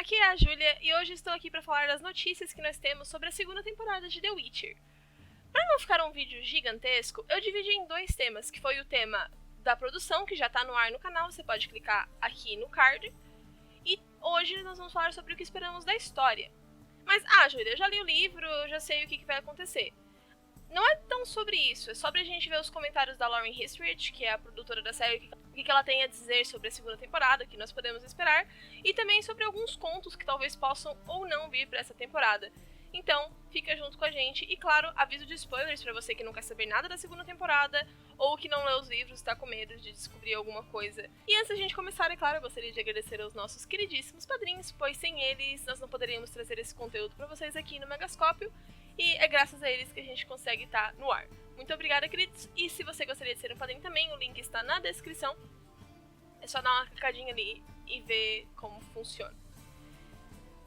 aqui é a Júlia e hoje estou aqui para falar das notícias que nós temos sobre a segunda temporada de The Witcher. Para não ficar um vídeo gigantesco, eu dividi em dois temas, que foi o tema da produção, que já está no ar no canal, você pode clicar aqui no card, e hoje nós vamos falar sobre o que esperamos da história. Mas, Júlia, eu já li o livro, eu já sei o que vai acontecer. Não é tão sobre isso, é sobre a gente ver os comentários da Lauren Hissrich, que é a produtora da série, o que ela tem a dizer sobre a segunda temporada, que nós podemos esperar, e também sobre alguns contos que talvez possam ou não vir para essa temporada. Então, fica junto com a gente, e claro, aviso de spoilers para você que não quer saber nada da segunda temporada, ou que não leu os livros e está com medo de descobrir alguma coisa. E antes da gente começar, é claro, eu gostaria de agradecer aos nossos queridíssimos padrinhos, pois sem eles nós não poderíamos trazer esse conteúdo para vocês aqui no Megascópio, e é graças a eles que a gente consegue estar no ar. Muito obrigada, queridos, e se você gostaria de ser um padrinho também, o link está na descrição. É só dar uma clicadinha ali e ver como funciona.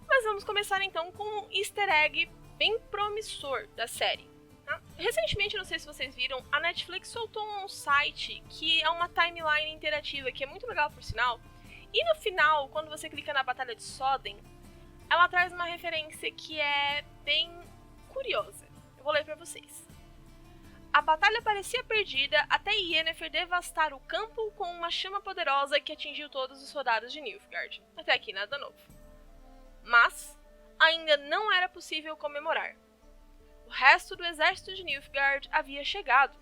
Mas vamos começar então com um easter egg bem promissor da série. Tá? Recentemente, não sei se vocês viram, a Netflix soltou um site que é uma timeline interativa, que é muito legal por sinal. E no final, quando você clica na Batalha de Soden, ela traz uma referência que é bem curiosa. Eu vou ler pra vocês. A batalha parecia perdida até Yennefer devastar o campo com uma chama poderosa que atingiu todos os soldados de Nilfgaard. Até aqui nada novo. Mas ainda não era possível comemorar. O resto do exército de Nilfgaard havia chegado.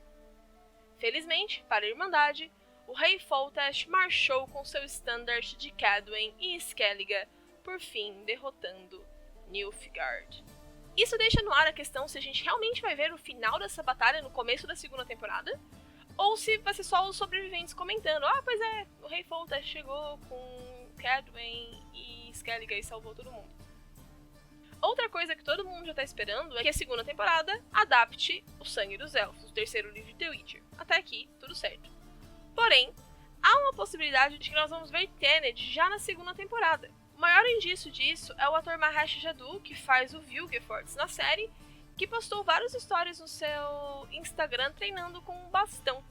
Felizmente, para a Irmandade, o rei Foltest marchou com seu estandarte de Cadwyn e Skellige, por fim derrotando Nilfgaard. Isso deixa no ar a questão se a gente realmente vai ver o final dessa batalha no começo da segunda temporada, ou se vai ser só os sobreviventes comentando: pois é, o rei Foltest chegou com Cadwyn e Skellige e salvou todo mundo. Outra coisa que todo mundo já tá esperando é que a segunda temporada adapte O Sangue dos Elfos, o terceiro livro de The Witcher. Até aqui, tudo certo. Porém, há uma possibilidade de que nós vamos ver Thenedd já na segunda temporada. O maior indício disso é o ator Mahesh Jadoo, que faz o Vilgefortz na série, que postou várias histórias no seu Instagram treinando com um bastão.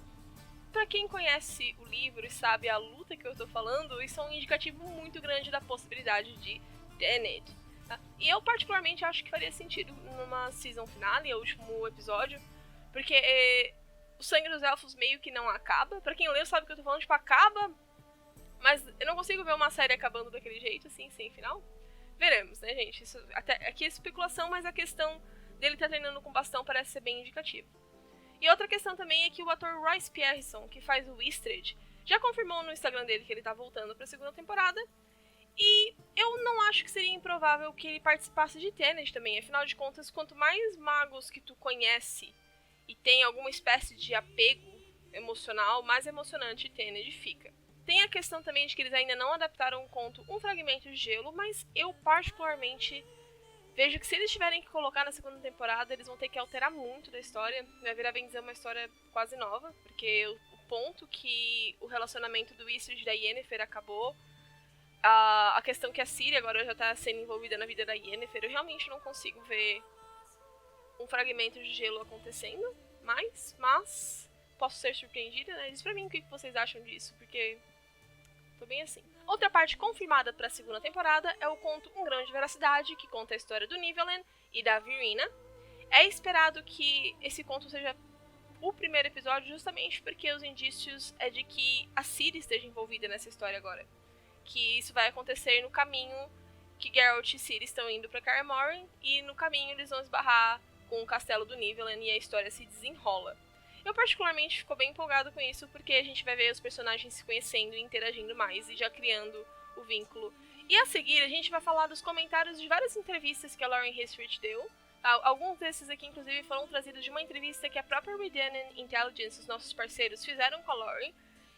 Pra quem conhece o livro e sabe a luta que eu tô falando, isso é um indicativo muito grande da possibilidade de Thenedd. Tá? E eu particularmente acho que faria sentido numa season finale, o último episódio, porque o Sangue dos Elfos meio que não acaba. Pra quem leu sabe o que eu tô falando, tipo, acaba, mas eu não consigo ver uma série acabando daquele jeito, assim, sem final. Veremos, né, gente? Isso, até aqui é especulação, mas a questão dele estar treinando com bastão parece ser bem indicativa. E outra questão também é que o ator Royce Pierson, que faz o Istred, já confirmou no Instagram dele que ele tá voltando pra segunda temporada. E eu não acho que seria improvável que ele participasse de Thenedd também. Afinal de contas, quanto mais magos que tu conhece e tem alguma espécie de apego emocional, mais emocionante Thenedd fica. Tem a questão também de que eles ainda não adaptaram o conto Um Fragmento de Gelo, mas eu particularmente vejo que se eles tiverem que colocar na segunda temporada, eles vão ter que alterar muito da história. Vai virar, bem dizer, uma história quase nova, porque o ponto que o relacionamento do Istrid e da Yennefer acabou, a questão que a Ciri agora já tá sendo envolvida na vida da Yennefer, eu realmente não consigo ver Um Fragmento de Gelo acontecendo, mas posso ser surpreendida, né? Diz pra mim o que vocês acham disso, porque tô bem assim. Outra parte confirmada para a segunda temporada é o conto Um Grão de Veracidade, que conta a história do Nivellen e da Virina. É esperado que esse conto seja o primeiro episódio, justamente porque os indícios é de que a Ciri esteja envolvida nessa história agora. Que isso vai acontecer no caminho que Geralt e Ciri estão indo para Kaer Morhen, e no caminho eles vão esbarrar com o castelo do Nivellen e a história se desenrola. Eu particularmente fico bem empolgado com isso, porque a gente vai ver os personagens se conhecendo e interagindo mais, e já criando o vínculo. E a seguir, a gente vai falar dos comentários de várias entrevistas que a Lauren Hissrich deu. Alguns desses aqui, inclusive, foram trazidos de uma entrevista que a própria Redanian Intelligence, os nossos parceiros, fizeram com a Lauren.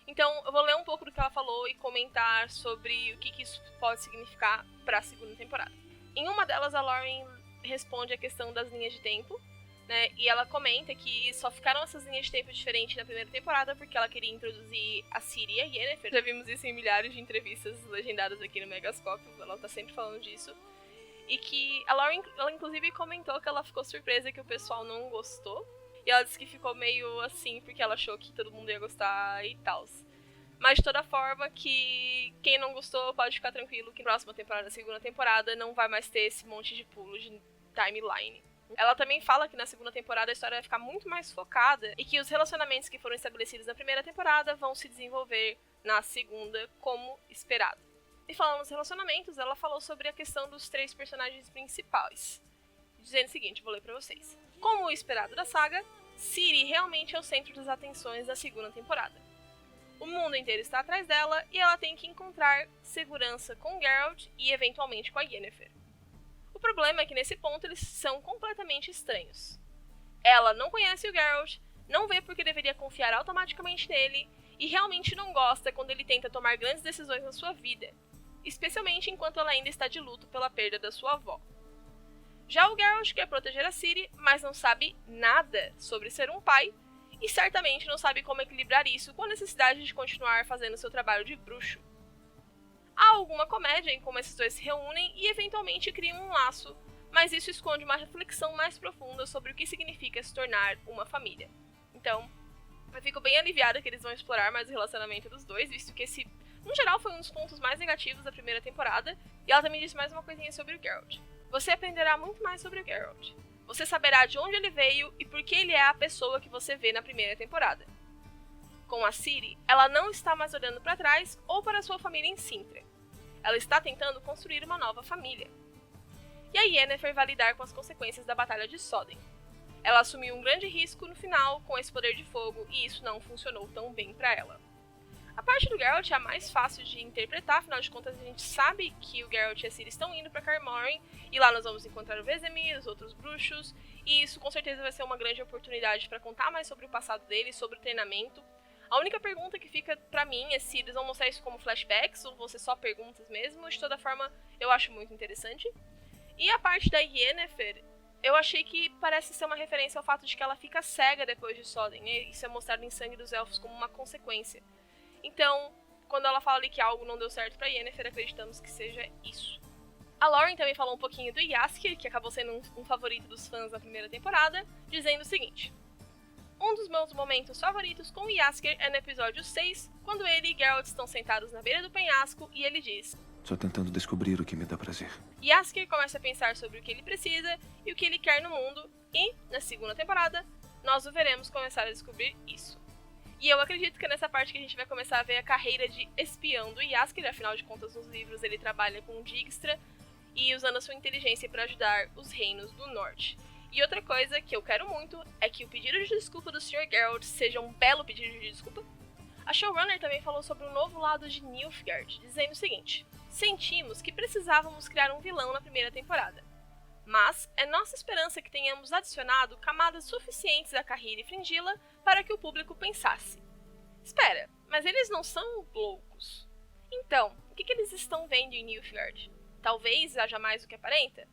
Então, eu vou ler um pouco do que ela falou e comentar sobre o que isso pode significar para a segunda temporada. Em uma delas, a Lauren responde a questão das linhas de tempo, né, e ela comenta que só ficaram essas linhas de tempo diferentes na primeira temporada porque ela queria introduzir a Ciri e a Yennefer. Já vimos isso em milhares de entrevistas legendadas aqui no Megascópio, ela tá sempre falando disso. E que a Lauren, ela inclusive comentou que ela ficou surpresa que o pessoal não gostou. E ela disse que ficou meio assim porque ela achou que todo mundo ia gostar e tal. Mas de toda forma, que quem não gostou pode ficar tranquilo que na próxima temporada, segunda temporada, não vai mais ter esse monte de pulos de timeline. Ela também fala que na segunda temporada a história vai ficar muito mais focada e que os relacionamentos que foram estabelecidos na primeira temporada vão se desenvolver na segunda como esperado. E falando nos relacionamentos, ela falou sobre a questão dos 3 personagens principais, dizendo o seguinte, vou ler pra vocês. Como o esperado da saga, Ciri realmente é o centro das atenções da segunda temporada. O mundo inteiro está atrás dela e ela tem que encontrar segurança com Geralt e eventualmente com a Yennefer. O problema é que nesse ponto eles são completamente estranhos. Ela não conhece o Geralt, não vê porque deveria confiar automaticamente nele e realmente não gosta quando ele tenta tomar grandes decisões na sua vida, especialmente enquanto ela ainda está de luto pela perda da sua avó. Já o Geralt quer proteger a Ciri, mas não sabe nada sobre ser um pai e certamente não sabe como equilibrar isso com a necessidade de continuar fazendo seu trabalho de bruxo. Há alguma comédia em como esses dois se reúnem e eventualmente criam um laço, mas isso esconde uma reflexão mais profunda sobre o que significa se tornar uma família. Então, eu fico bem aliviada que eles vão explorar mais o relacionamento dos dois, visto que esse, no geral, foi um dos pontos mais negativos da primeira temporada, e ela também disse mais uma coisinha sobre o Geralt. Você aprenderá muito mais sobre o Geralt. Você saberá de onde ele veio e por que ele é a pessoa que você vê na primeira temporada. Com a Ciri, ela não está mais olhando para trás ou para sua família em Cintra. Ela está tentando construir uma nova família. E a Yennefer vai lidar com as consequências da Batalha de Soden. Ela assumiu um grande risco no final com esse poder de fogo e isso não funcionou tão bem para ela. A parte do Geralt é a mais fácil de interpretar, afinal de contas a gente sabe que o Geralt e a Ciri estão indo para Kaer Morhen e lá nós vamos encontrar o Vesemir, os outros bruxos, e isso com certeza vai ser uma grande oportunidade para contar mais sobre o passado deles, sobre o treinamento. A única pergunta que fica pra mim é se eles vão mostrar isso como flashbacks ou vão ser só perguntas mesmo. De toda forma, eu acho muito interessante. E a parte da Yennefer, eu achei que parece ser uma referência ao fato de que ela fica cega depois de Soden. E isso é mostrado em Sangue dos Elfos como uma consequência. Então, quando ela fala ali que algo não deu certo pra Yennefer, acreditamos que seja isso. A Lauren também falou um pouquinho do Jaskier, que acabou sendo um favorito dos fãs na primeira temporada, dizendo o seguinte. Um dos meus momentos favoritos com o Jaskier é no episódio 6, quando ele e Geralt estão sentados na beira do penhasco e ele diz: Só tentando descobrir o que me dá prazer. Jaskier começa a pensar sobre o que ele precisa e o que ele quer no mundo e, na segunda temporada, nós o veremos começar a descobrir isso. E eu acredito que é nessa parte que a gente vai começar a ver a carreira de espião do Jaskier, afinal de contas nos livros ele trabalha com Dijkstra e usando a sua inteligência para ajudar os reinos do norte. E outra coisa que eu quero muito é que o pedido de desculpa do Sr. Geralt seja um belo pedido de desculpa. A showrunner também falou sobre o novo lado de Nilfgaard, dizendo o seguinte: sentimos que precisávamos criar um vilão na primeira temporada, mas é nossa esperança que tenhamos adicionado camadas suficientes a Cahir e Fringilla para que o público pensasse. Espera, mas eles não são loucos. Então, o que eles estão vendo em Nilfgaard? Talvez haja mais do que aparenta?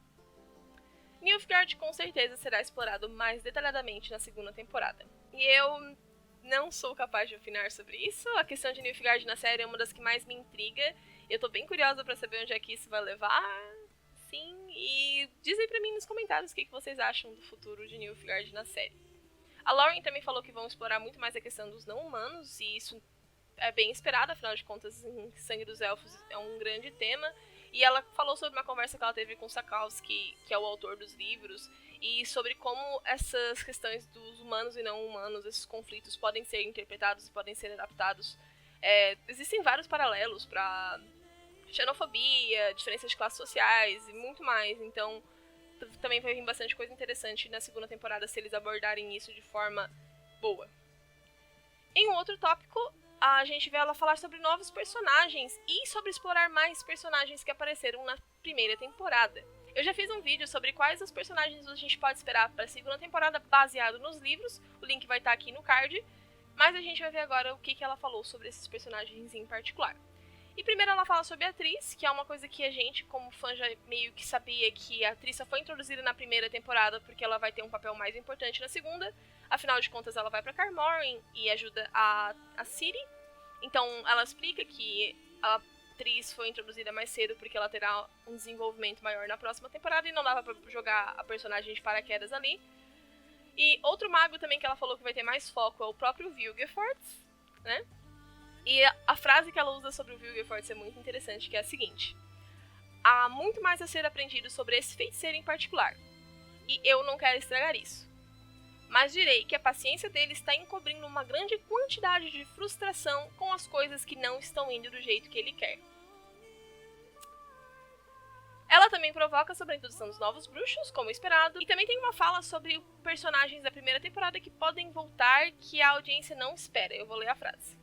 Nilfgaard com certeza será explorado mais detalhadamente na segunda temporada. E eu não sou capaz de opinar sobre isso. A questão de Nilfgaard na série é uma das que mais me intriga. Eu tô bem curiosa pra saber onde é que isso vai levar. Sim, e dizem pra mim nos comentários o que vocês acham do futuro de Nilfgaard na série. A Lauren também falou que vão explorar muito mais a questão dos não-humanos, e isso é bem esperado, afinal de contas, em Sangue dos Elfos é um grande tema. E ela falou sobre uma conversa que ela teve com Sapkowski, que é o autor dos livros, e sobre como essas questões dos humanos e não humanos, esses conflitos podem ser interpretados e podem ser adaptados. Existem vários paralelos para xenofobia, diferenças de classes sociais e muito mais, então também vai vir bastante coisa interessante na segunda temporada se eles abordarem isso de forma boa. Em um outro tópico, a gente vê ela falar sobre novos personagens e sobre explorar mais personagens que apareceram na primeira temporada. Eu já fiz um vídeo sobre quais os personagens a gente pode esperar para a segunda temporada baseado nos livros, o link vai estar aqui no card, mas a gente vai ver agora o que ela falou sobre esses personagens em particular. E primeiro ela fala sobre a atriz, que é uma coisa que a gente, como fã, já meio que sabia que a atriz só foi introduzida na primeira temporada porque ela vai ter um papel mais importante na segunda. Afinal de contas, ela vai pra Kaer Morhen e ajuda a Ciri. Então, ela explica que a atriz foi introduzida mais cedo porque ela terá um desenvolvimento maior na próxima temporada e não dava pra jogar a personagem de paraquedas ali. E outro mago também que ela falou que vai ter mais foco é o próprio Vilgefortz, né? E a frase que ela usa sobre o Vilgefortz é muito interessante, que é a seguinte: há muito mais a ser aprendido sobre esse feiticeiro em particular, e eu não quero estragar isso. Mas direi que a paciência dele está encobrindo uma grande quantidade de frustração com as coisas que não estão indo do jeito que ele quer. Ela também provoca sobre a introdução dos novos bruxos, como esperado, e também tem uma fala sobre personagens da primeira temporada que podem voltar que a audiência não espera. Eu vou ler a frase.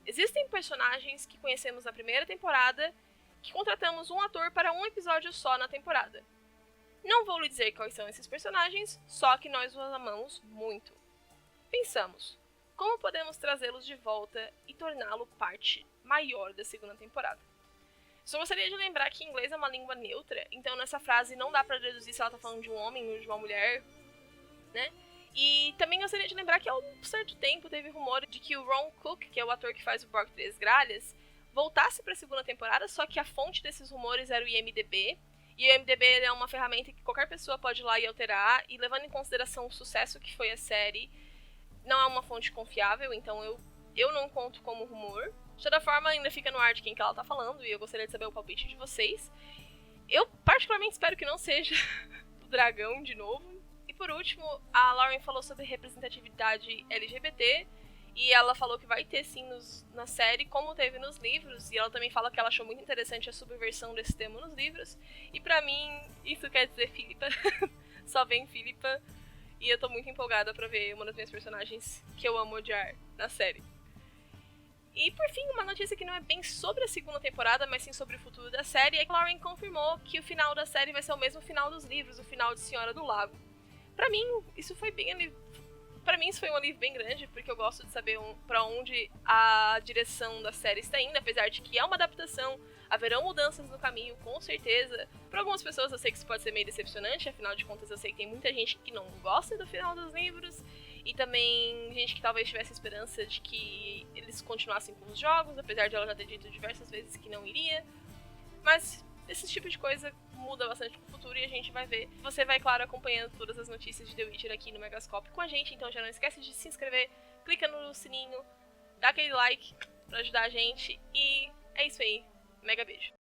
Existem personagens que conhecemos na primeira temporada que contratamos um ator para um episódio só na temporada. Não vou lhe dizer quais são esses personagens, só que nós os amamos muito. Pensamos, como podemos trazê-los de volta e torná-lo parte maior da segunda temporada? Só gostaria de lembrar que inglês é uma língua neutra, então nessa frase não dá pra deduzir se ela tá falando de um homem ou de uma mulher, né? E também gostaria de lembrar que há um certo tempo teve rumor de que o Ron Cook, que é o ator que faz o Brock Três Gralhas, voltasse pra segunda temporada, só que a fonte desses rumores era o IMDb. E o IMDb é uma ferramenta que qualquer pessoa pode ir lá e alterar, e levando em consideração o sucesso que foi a série, não é uma fonte confiável, então eu não conto como rumor. De toda forma, ainda fica no ar de quem que ela tá falando, e eu gostaria de saber o palpite de vocês. Eu particularmente espero que não seja o dragão de novo. E por último, a Lauren falou sobre representatividade LGBT, e ela falou que vai ter sim na série, como teve nos livros, e ela também fala que ela achou muito interessante a subversão desse tema nos livros. E pra mim, isso quer dizer Philippa, só vem Philippa, e eu tô muito empolgada pra ver uma das minhas personagens que eu amo odiar na série. E por fim, uma notícia que não é bem sobre a segunda temporada, mas sim sobre o futuro da série, é que Lauren confirmou que o final da série vai ser o mesmo final dos livros, o final de Senhora do Lago. Pra mim, isso foi um alívio bem grande, porque eu gosto de saber pra onde a direção da série está indo, apesar de que é uma adaptação, haverão mudanças no caminho, com certeza. Para algumas pessoas eu sei que isso pode ser meio decepcionante, afinal de contas eu sei que tem muita gente que não gosta do final dos livros, e também gente que talvez tivesse esperança de que eles continuassem com os jogos, apesar de ela já ter dito diversas vezes que não iria. Mas esse tipo de coisa muda bastante com o futuro e a gente vai ver. Você vai, claro, acompanhando todas as notícias de The Witcher aqui no Megascope com a gente, então já não esquece de se inscrever, clica no sininho, dá aquele like pra ajudar a gente, e é isso aí. Mega beijo.